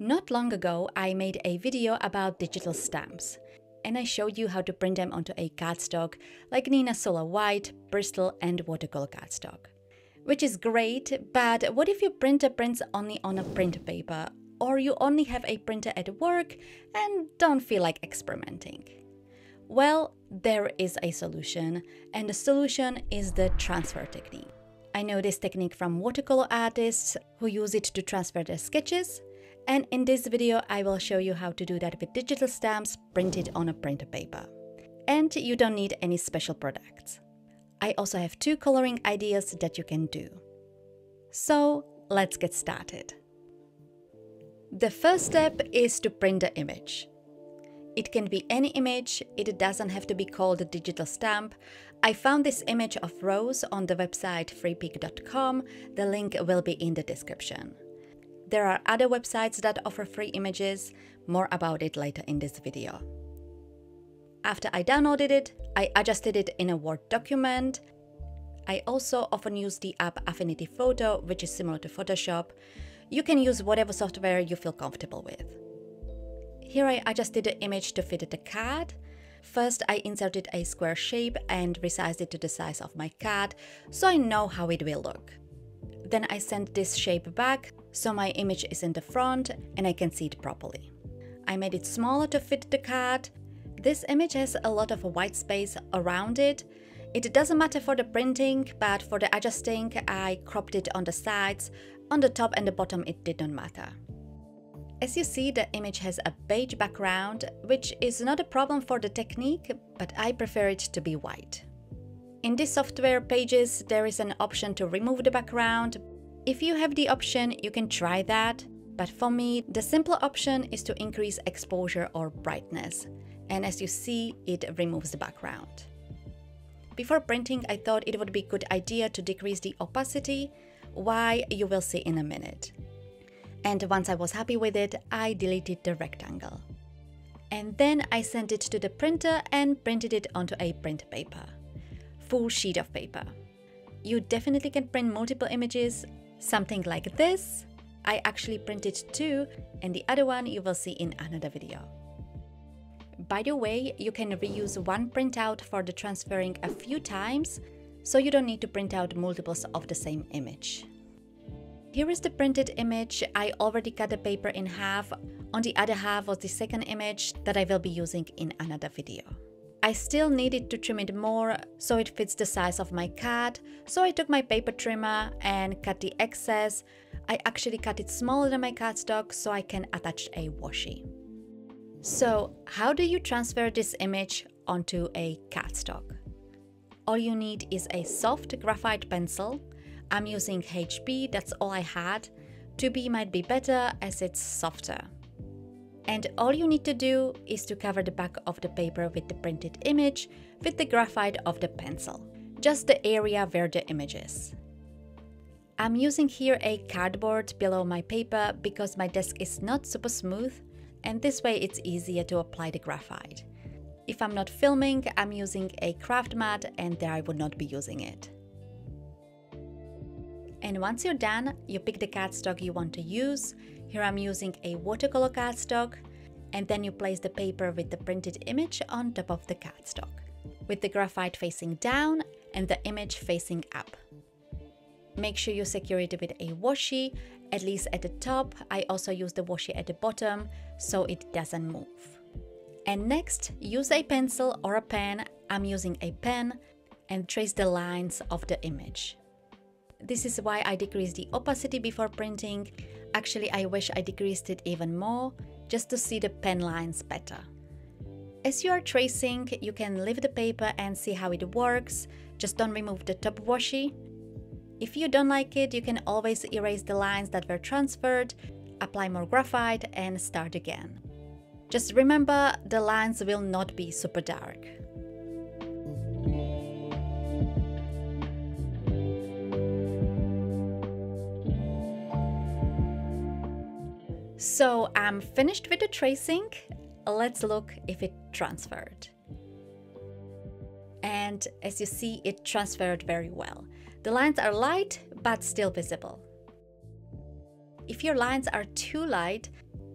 Not long ago, I made a video about digital stamps, and I showed you how to print them onto a cardstock like Nina Solar White, Bristol and watercolor cardstock. Which is great, but what if your printer prints only on a print paper, or you only have a printer at work and don't feel like experimenting? Well, there is a solution, and the solution is the transfer technique. I know this technique from watercolor artists who use it to transfer their sketches, and in this video I will show you how to do that with digital stamps printed on a printer paper. And you don't need any special products. I also have 2 coloring ideas that you can do. So let's get started. The first step is to print the image. It can be any image, it doesn't have to be called a digital stamp. I found this image of Rose on the website freepik.com, the link will be in the description. There are other websites that offer free images, more about it later in this video. After I downloaded it, I adjusted it in a Word document. I also often use the app Affinity Photo, which is similar to Photoshop. You can use whatever software you feel comfortable with. Here I adjusted the image to fit the card. First I inserted a square shape and resized it to the size of my card, so I know how it will look. Then I sent this shape back, so my image is in the front and I can see it properly. I made it smaller to fit the card. This image has a lot of white space around it. It doesn't matter for the printing, but for the adjusting I cropped it on the sides. On the top and the bottom it did not matter. As you see, the image has a beige background, which is not a problem for the technique, but I prefer it to be white. In this software Pages, there is an option to remove the background. If you have the option, you can try that, but for me, the simpler option is to increase exposure or brightness, and as you see, it removes the background. Before printing, I thought it would be a good idea to decrease the opacity, why you will see in a minute. And once I was happy with it, I deleted the rectangle. And then I sent it to the printer and printed it onto a print paper. Full sheet of paper. You definitely can print multiple images, something like this. I actually printed 2, and the other one you will see in another video. By the way, you can reuse one printout for the transferring a few times, so you don't need to print out multiples of the same image. Here is the printed image. I already cut the paper in half. On the other half was the second image that I will be using in another video. I still needed to trim it more so it fits the size of my card, so I took my paper trimmer and cut the excess. I actually cut it smaller than my cardstock so I can attach a washi. So how do you transfer this image onto a cardstock? All you need is a soft graphite pencil. I'm using HB, that's all I had. 2B might be better as it's softer. And all you need to do is to cover the back of the paper with the printed image with the graphite of the pencil, just the area where the image is. I'm using here a cardboard below my paper because my desk is not super smooth, and this way it's easier to apply the graphite. If I'm not filming, I'm using a craft mat and there I would not be using it. And once you're done, you pick the cardstock you want to use. Here I'm using a watercolor cardstock, and then you place the paper with the printed image on top of the cardstock, with the graphite facing down and the image facing up. Make sure you secure it with a washi, at least at the top. I also use the washi at the bottom so it doesn't move. And next, use a pencil or a pen. I'm using a pen, and trace the lines of the image. This is why I decreased the opacity before printing. Actually, I wish I decreased it even more, just to see the pen lines better. As you are tracing, you can lift the paper and see how it works. Just don't remove the top washi. If you don't like it, you can always erase the lines that were transferred, apply more graphite and start again. Just remember, the lines will not be super dark. So I'm finished with the tracing. Let's look if it transferred. And as you see, it transferred very well. The lines are light, but still visible. If your lines are too light,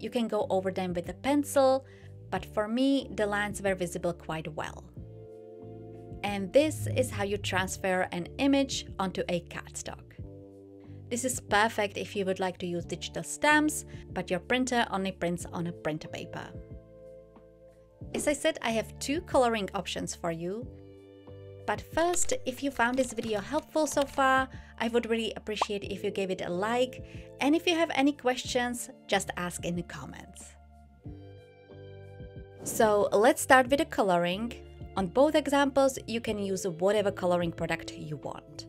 you can go over them with a pencil, but for me, the lines were visible quite well. And this is how you transfer an image onto a cardstock. This is perfect if you would like to use digital stamps, but your printer only prints on a printer paper. As I said, I have 2 coloring options for you. But first, if you found this video helpful so far, I would really appreciate if you gave it a like, and if you have any questions, just ask in the comments. So let's start with the coloring. On both examples, you can use whatever coloring product you want.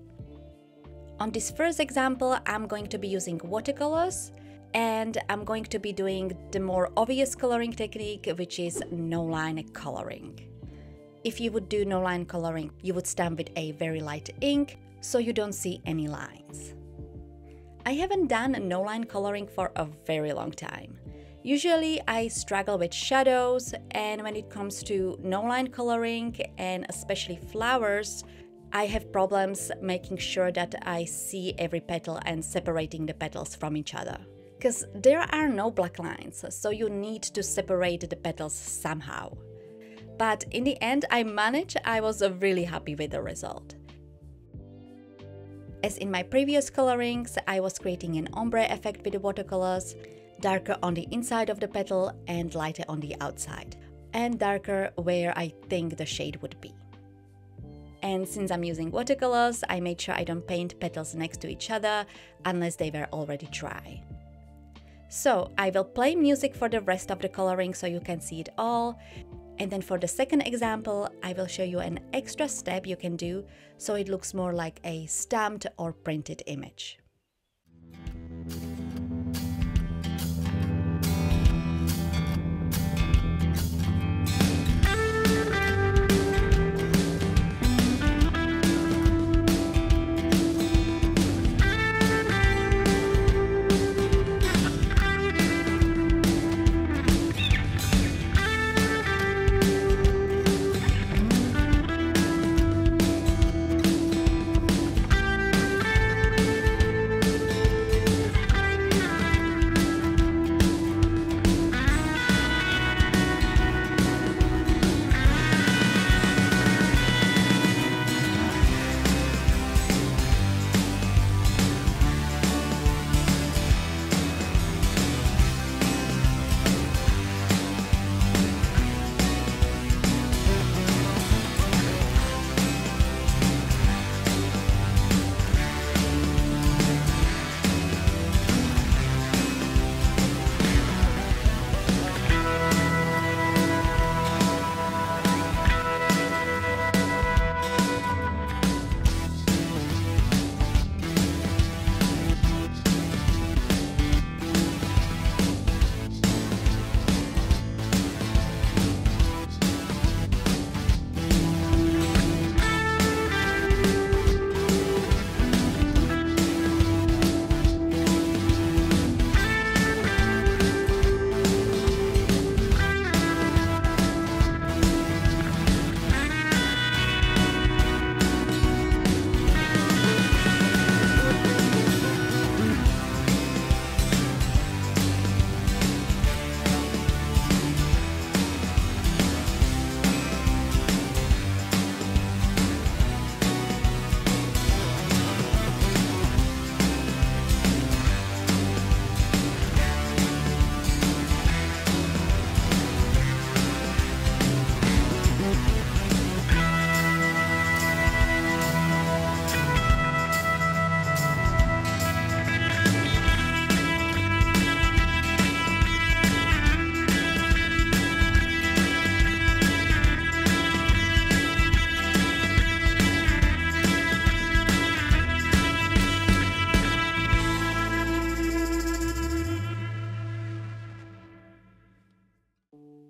On this first example, I'm going to be using watercolors, and I'm going to be doing the more obvious coloring technique, which is no-line coloring. If you would do no-line coloring, you would stamp with a very light ink, so you don't see any lines. I haven't done no-line coloring for a very long time. Usually I struggle with shadows, and when it comes to no-line coloring, and especially flowers, I have problems making sure that I see every petal and separating the petals from each other. Because there are no black lines, so you need to separate the petals somehow. But in the end, I managed. I was really happy with the result. As in my previous colorings, I was creating an ombre effect with the watercolors, darker on the inside of the petal and lighter on the outside, and darker where I think the shade would be. And since I'm using watercolors, I made sure I don't paint petals next to each other unless they were already dry. So I will play music for the rest of the coloring so you can see it all. And then for the second example, I will show you an extra step you can do so it looks more like a stamped or printed image.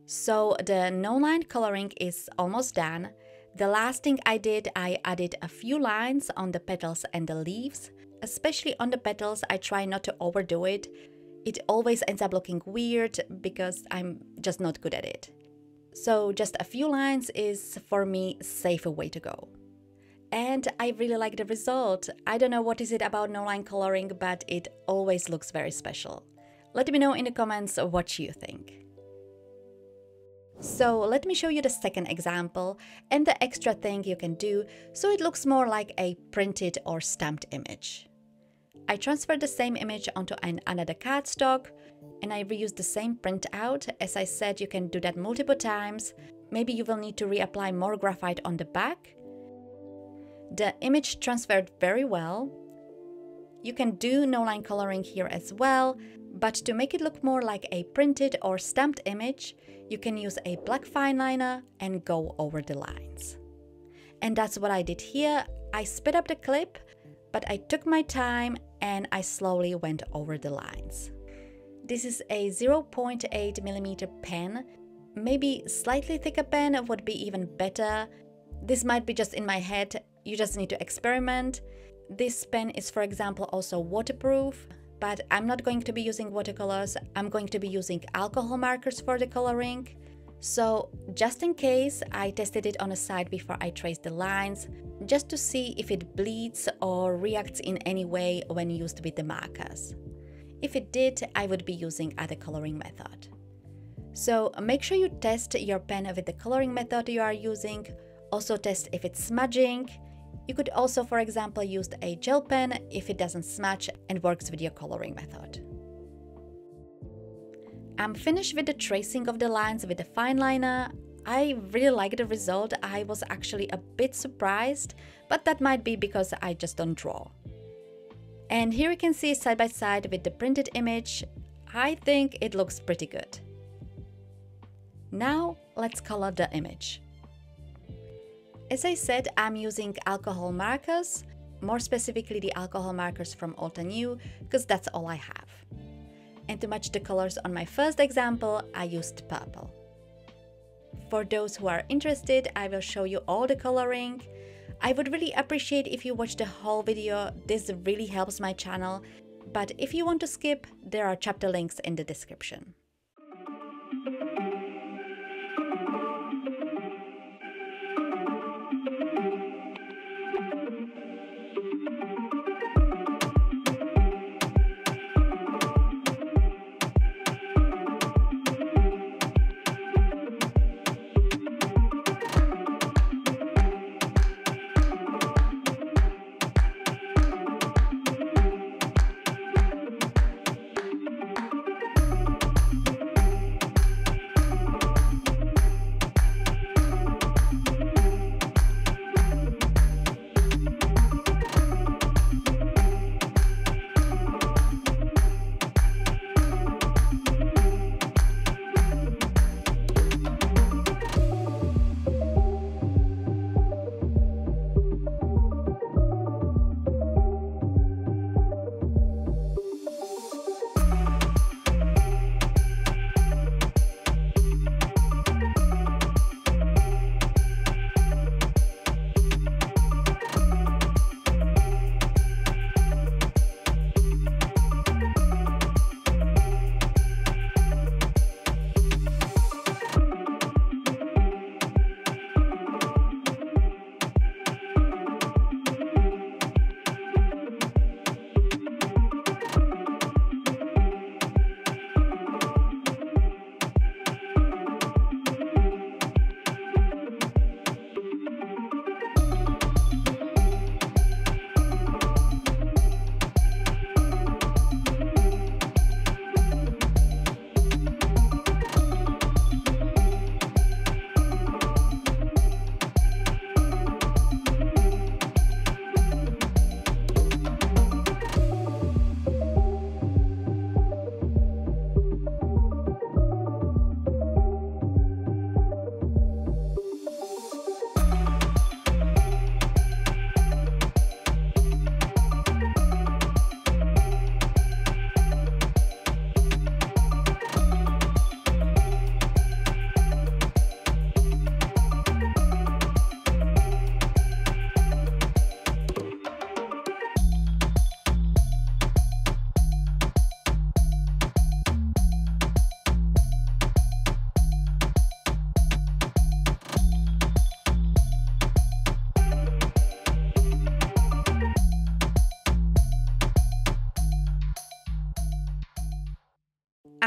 So the no-line coloring is almost done. The last thing I did, I added a few lines on the petals and the leaves. Especially on the petals, I try not to overdo it. It always ends up looking weird because I'm just not good at it. So just a few lines is, for me, a safer way to go. And I really like the result. I don't know what is it about no-line coloring, but it always looks very special. Let me know in the comments what you think. So let me show you the second example and the extra thing you can do so it looks more like a printed or stamped image. I transferred the same image onto another cardstock and I reused the same printout. As I said, you can do that multiple times. Maybe you will need to reapply more graphite on the back. The image transferred very well. You can do no line coloring here as well, but to make it look more like a printed or stamped image, you can use a black fine liner and go over the lines. And that's what I did here. I sped up the clip, but I took my time and I slowly went over the lines. This is a 0.8mm pen. Maybe slightly thicker pen would be even better. This might be just in my head, you just need to experiment. This pen is, for example, also waterproof, but I'm not going to be using watercolors. I'm going to be using alcohol markers for the coloring. So just in case, I tested it on a side before I traced the lines, just to see if it bleeds or reacts in any way when used with the markers. If it did, I would be using other coloring method. So make sure you test your pen with the coloring method you are using. Also test if it's smudging. You could also, for example, use a gel pen if it doesn't smudge and works with your coloring method. I'm finished with the tracing of the lines with the fine liner. I really like the result. I was actually a bit surprised, but that might be because I just don't draw. And here you can see side by side with the printed image. I think it looks pretty good. Now let's color the image. As I said, I'm using alcohol markers, more specifically the alcohol markers from Old and New, because that's all I have. And to match the colors on my first example, I used purple. For those who are interested, I will show you all the coloring. I would really appreciate if you watch the whole video. This really helps my channel. But if you want to skip, there are chapter links in the description.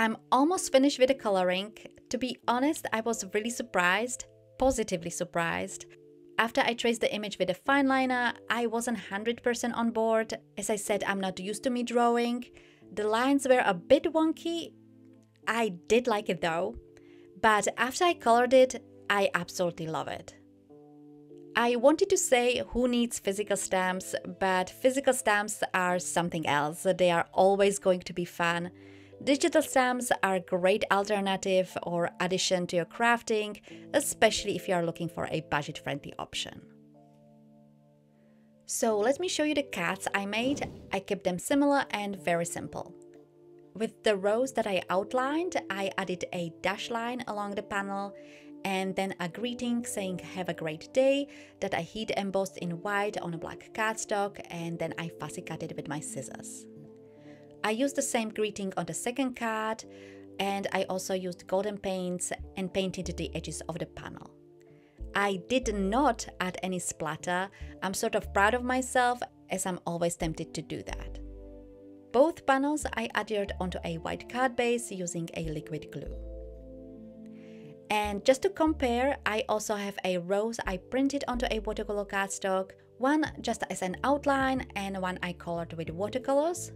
I'm almost finished with the coloring. To be honest, I was really surprised, positively surprised. After I traced the image with a fine liner, I wasn't 100% on board. As I said, I'm not used to me drawing. The lines were a bit wonky. I did like it though. But after I colored it, I absolutely love it. I wanted to say who needs physical stamps, but physical stamps are something else. They are always going to be fun. Digital stamps are a great alternative or addition to your crafting, especially if you are looking for a budget-friendly option. So let me show you the cards I made. I kept them similar and very simple. With the rows that I outlined, I added a dash line along the panel and then a greeting saying "Have a great day" that I heat embossed in white on a black cardstock, and then I fussy cut it with my scissors. I used the same greeting on the second card, and I also used golden paints and painted the edges of the panel. I did not add any splatter. I'm sort of proud of myself, as I'm always tempted to do that. Both panels I adhered onto a white card base using a liquid glue. And just to compare, I also have a rose I printed onto a watercolor cardstock, one just as an outline and one I colored with watercolors.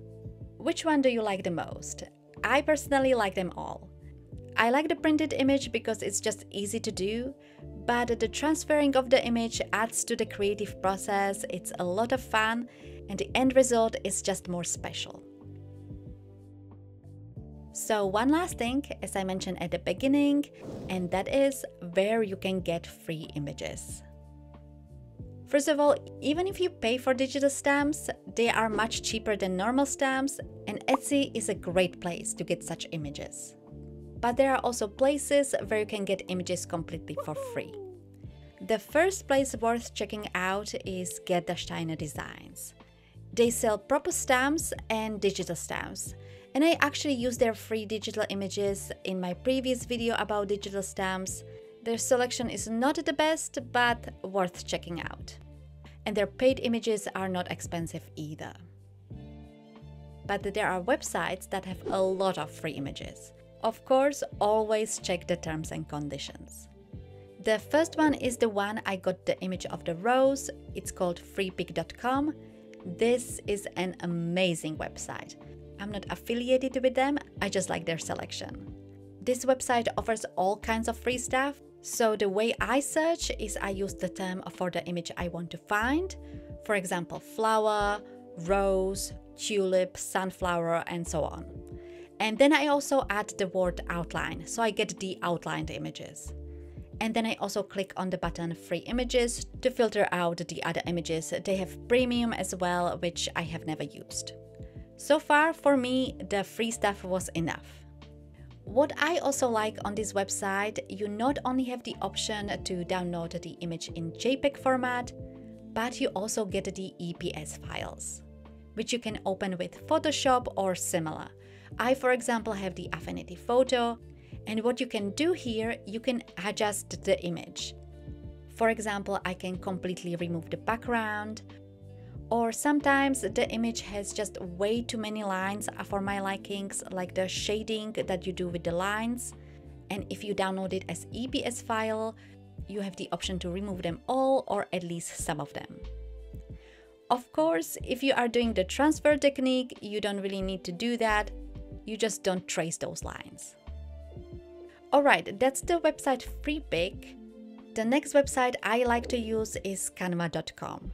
Which one do you like the most? I personally like them all. I like the printed image because it's just easy to do, but the transferring of the image adds to the creative process. It's a lot of fun and the end result is just more special. So one last thing, as I mentioned at the beginning, and that is where you can get free images. First of all, even if you pay for digital stamps, they are much cheaper than normal stamps, and Etsy is a great place to get such images. But there are also places where you can get images completely for free. The first place worth checking out is Get the Steiner Designs. They sell proper stamps and digital stamps, and I actually used their free digital images in my previous video about digital stamps. Their selection is not the best, but worth checking out. And their paid images are not expensive either. But there are websites that have a lot of free images. Of course, always check the terms and conditions. The first one is the one I got the image of the rose. It's called freepik.com. This is an amazing website. I'm not affiliated with them, I just like their selection. This website offers all kinds of free stuff. So the way I search is I use the term for the image I want to find. For example, flower, rose, tulip, sunflower, and so on. And then I also add the word outline, so I get the outlined images. And then I also click on the button Free Images to filter out the other images. They have premium as well, which I have never used. So far, for me, the free stuff was enough. What I also like on this website, you not only have the option to download the image in JPEG format, but you also get the EPS files, which you can open with Photoshop or similar. I, for example, have the Affinity Photo, and what you can do here, you can adjust the image. For example, I can completely remove the background, or sometimes the image has just way too many lines for my likings, like the shading that you do with the lines. And if you download it as EPS file, you have the option to remove them all or at least some of them. Of course, if you are doing the transfer technique, you don't really need to do that. You just don't trace those lines. Alright, that's the website Freepik. The next website I like to use is Canva.com.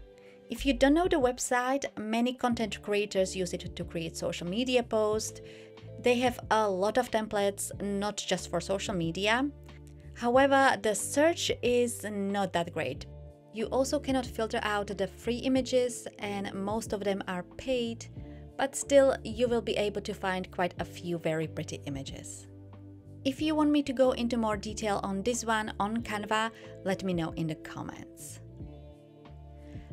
If you don't know the website, many content creators use it to create social media posts. They have a lot of templates, not just for social media. However, the search is not that great. You also cannot filter out the free images, and most of them are paid, but still you will be able to find quite a few very pretty images. If you want me to go into more detail on this one on Canva, let me know in the comments.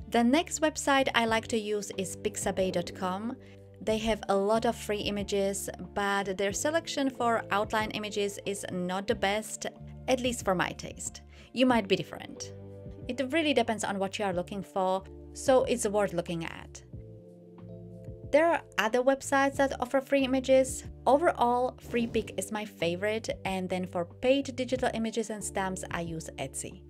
The next website I like to use is pixabay.com. They have a lot of free images, but their selection for outline images is not the best, at least for my taste. You might be different. It really depends on what you are looking for, so it's worth looking at. There are other websites that offer free images. Overall, Freepik is my favorite, and then for paid digital images and stamps, I use Etsy.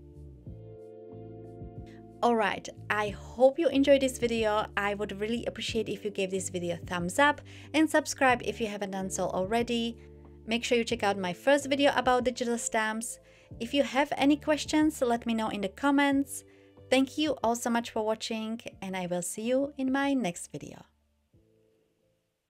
Alright, I hope you enjoyed this video. I would really appreciate if you gave this video a thumbs up and subscribe if you haven't done so already. Make sure you check out my first video about digital stamps. If you have any questions, let me know in the comments. Thank you all so much for watching, and I will see you in my next video.